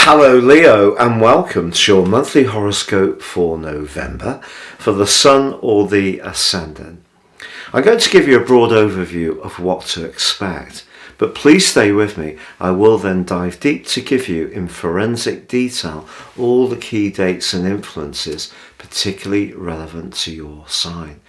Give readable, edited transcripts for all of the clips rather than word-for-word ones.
Hello Leo, and welcome to your monthly horoscope for November for the Sun or the Ascendant. I'm going to give you a broad overview of what to expect, but please stay with me. I will then dive deep to give you in forensic detail all the key dates and influences particularly relevant to your sign.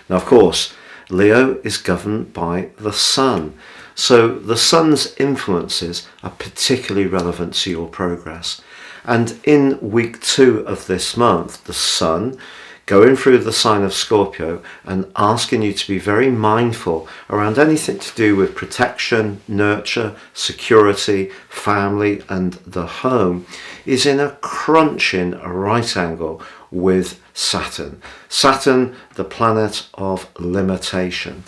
Now, of course, Leo is governed by the Sun. So the Sun's influences are particularly relevant to your progress. And in week 2 of this month, the Sun going through the sign of Scorpio and asking you to be very mindful around anything to do with protection, nurture, security, family and the home is in a crunching right angle with Saturn. Saturn, the planet of limitation.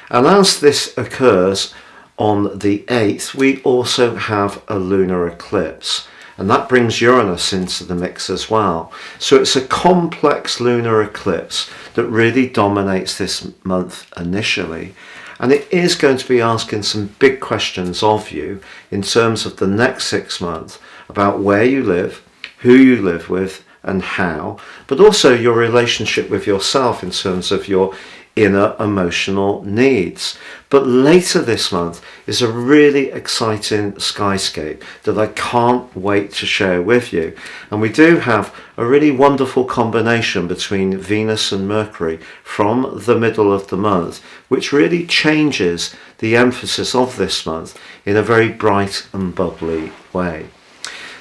And as this occurs on the 8th, we also have a lunar eclipse, and that brings Uranus into the mix as well. So it's a complex lunar eclipse that really dominates this month initially, and it is going to be asking some big questions of you in terms of the next 6 months about where you live, who you live with and how, but also your relationship with yourself in terms of your inner emotional needs. But later this month is a really exciting skyscape that I can't wait to share with you. And we do have a really wonderful combination between Venus and Mercury from the middle of the month, which really changes the emphasis of this month in a very bright and bubbly way.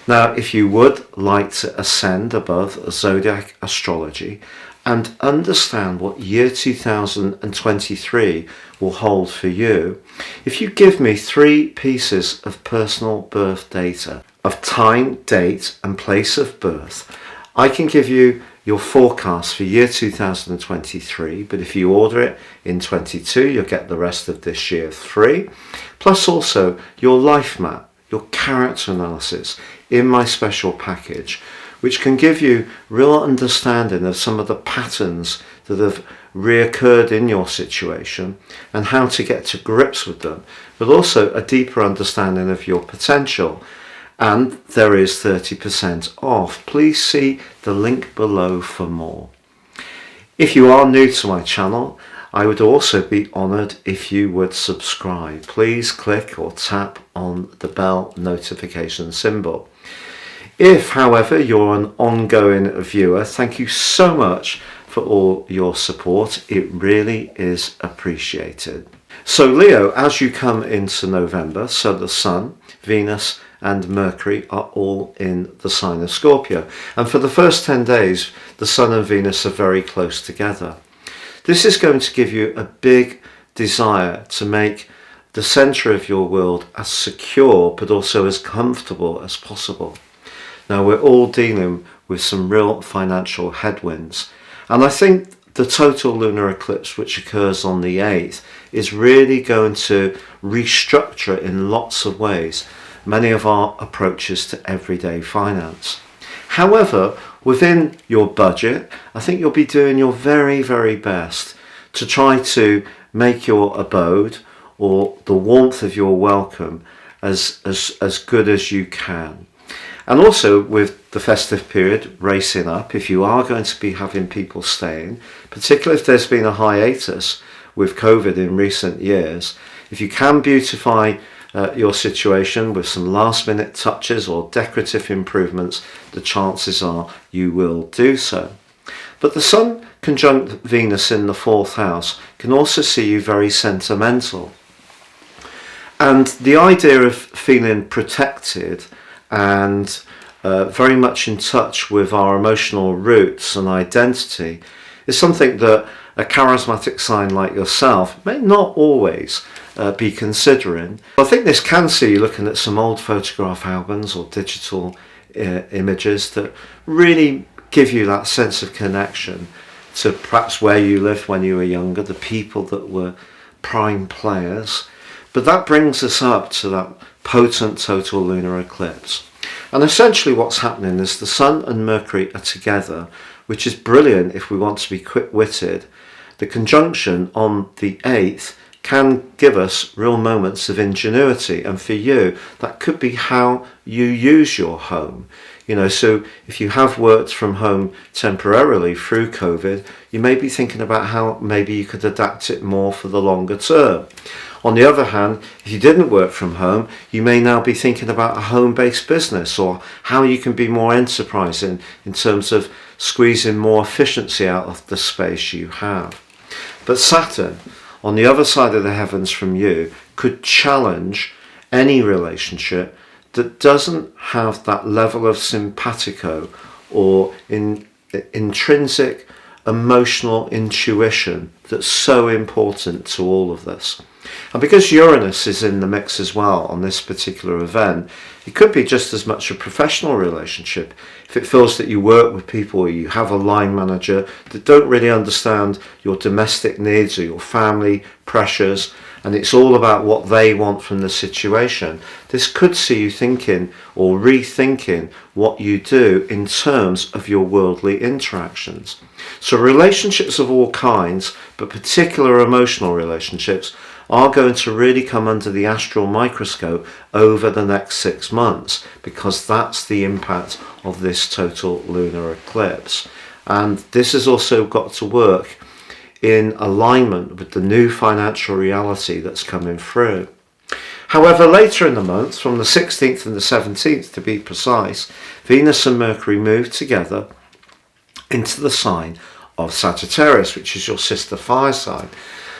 Now, if you would like to ascend above zodiac astrology and understand what year 2023 will hold for you, if you give me 3 pieces of personal birth data of time, date and place of birth, I can give you your forecast for year 2023, but if you order it in 22, you'll get the rest of this year 3, plus also your life map, your character analysis in my special package, which can give you real understanding of some of the patterns that have reoccurred in your situation and how to get to grips with them, but also a deeper understanding of your potential. And there is 30% off. Please see the link below for more. If you are new to my channel, I would also be honoured if you would subscribe. Please click or tap on the bell notification symbol. If, however, you're an ongoing viewer, thank you so much for all your support. It really is appreciated. So Leo, as you come into November, so the Sun, Venus and Mercury are all in the sign of Scorpio. And for the first 10 days, the Sun and Venus are very close together. This is going to give you a big desire to make the centre of your world as secure but also as comfortable as possible. Now, we're all dealing with some real financial headwinds, and I think the total lunar eclipse, which occurs on the 8th, is really going to restructure in lots of ways many of our approaches to everyday finance. However, within your budget, I think you'll be doing your very, very best to try to make your abode or the warmth of your welcome as good as you can. And also with the festive period racing up, if you are going to be having people staying, particularly if there's been a hiatus with COVID in recent years, if you can beautify your situation with some last minute touches or decorative improvements, the chances are you will do so. But the Sun conjunct Venus in the 4th house can also see you very sentimental. And the idea of feeling protected and very much in touch with our emotional roots and identity is something that a charismatic sign like yourself may not always be considering. I think this can see you looking at some old photograph albums or digital images that really give you that sense of connection to perhaps where you lived when you were younger, the people that were prime players. But that brings us up to that potent total lunar eclipse. And essentially what's happening is the Sun and Mercury are together, which is brilliant if we want to be quick-witted. The conjunction on the 8th can give us real moments of ingenuity. And for you, that could be how you use your home. So if you have worked from home temporarily through COVID, you may be thinking about how maybe you could adapt it more for the longer term. On the other hand, if you didn't work from home, you may now be thinking about a home-based business, or how you can be more enterprising in terms of squeezing more efficiency out of the space you have. But Saturn, on the other side of the heavens from you, could challenge any relationship that doesn't have that level of simpatico or intrinsic emotional intuition that's so important to all of this. And because Uranus is in the mix as well on this particular event, it could be just as much a professional relationship. If it feels that you work with people, or you have a line manager that don't really understand your domestic needs or your family pressures, and it's all about what they want from the situation, this could see you thinking or rethinking what you do in terms of your worldly interactions. So relationships of all kinds, but particular emotional relationships, are going to really come under the astral microscope over the next 6 months, because that's the impact of this total lunar eclipse. And this has also got to work in alignment with the new financial reality that's coming through. However, later in the month, from the 16th and the 17th to be precise, Venus and Mercury move together into the sign of Sagittarius, which is your sister fire sign.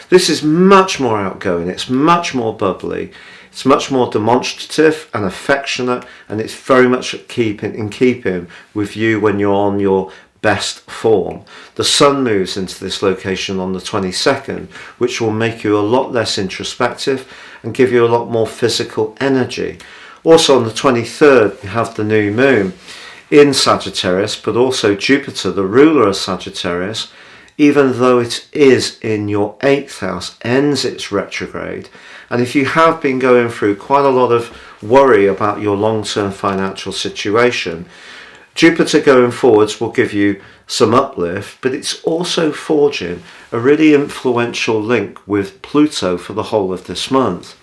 This is much more outgoing, it's much more bubbly, it's much more demonstrative and affectionate, and it's very much in keeping with you when you're on your best form. The Sun moves into this location on the 22nd, which will make you a lot less introspective and give you a lot more physical energy. Also on the 23rd, you have the new moon in Sagittarius, but also Jupiter, the ruler of Sagittarius, even though it is in your 8th house, ends its retrograde. And if you have been going through quite a lot of worry about your long-term financial situation, Jupiter going forwards will give you some uplift, but it's also forging a really influential link with Pluto for the whole of this month.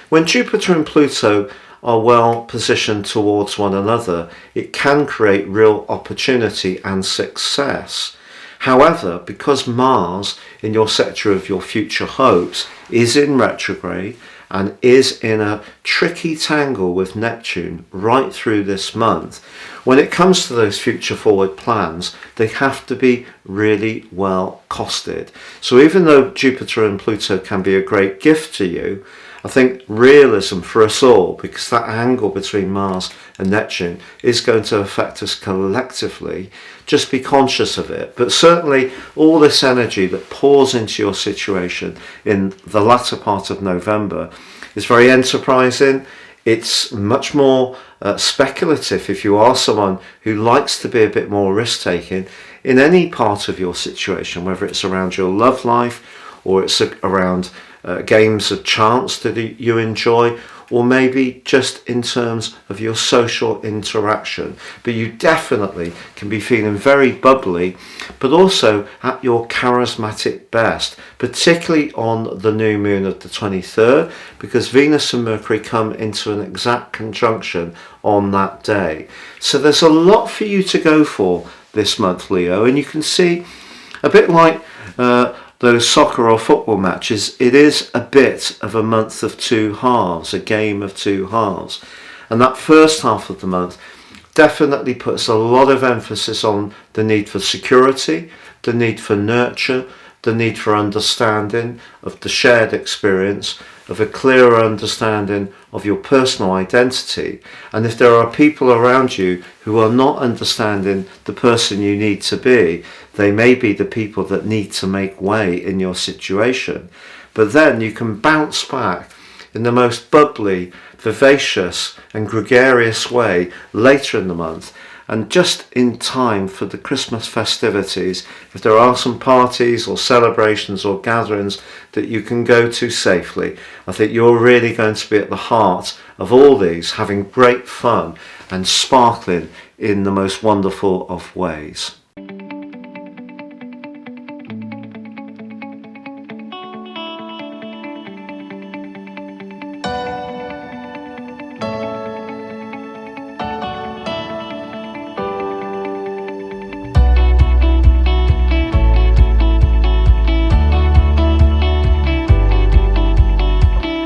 When Jupiter and Pluto are well positioned towards one another, it can create real opportunity and success. However, because Mars, in your sector of your future hopes, is in retrograde and is in a tricky tangle with Neptune right through this month, when it comes to those future forward plans, they have to be really well costed. So even though Jupiter and Pluto can be a great gift to you, I think realism for us all, because that angle between Mars and Neptune is going to affect us collectively. Just be conscious of it. But certainly all this energy that pours into your situation in the latter part of November is very enterprising. It's much more speculative if you are someone who likes to be a bit more risk-taking in any part of your situation, whether it's around your love life or it's around games of chance that you enjoy, or maybe just in terms of your social interaction. But you definitely can be feeling very bubbly, but also at your charismatic best, particularly on the new moon of the 23rd, because Venus and Mercury come into an exact conjunction on that day. So there's a lot for you to go for this month, Leo, and you can see a bit like those soccer or football matches, it is a bit of a month of two halves, a game of two halves. And that first half of the month definitely puts a lot of emphasis on the need for security, the need for nurture, the need for understanding of the shared experience, of a clearer understanding of your personal identity. And if there are people around you who are not understanding the person you need to be, they may be the people that need to make way in your situation. But then you can bounce back in the most bubbly, vivacious and gregarious way later in the month, and just in time for the Christmas festivities, if there are some parties or celebrations or gatherings that you can go to safely, I think you're really going to be at the heart of all these, having great fun and sparkling in the most wonderful of ways.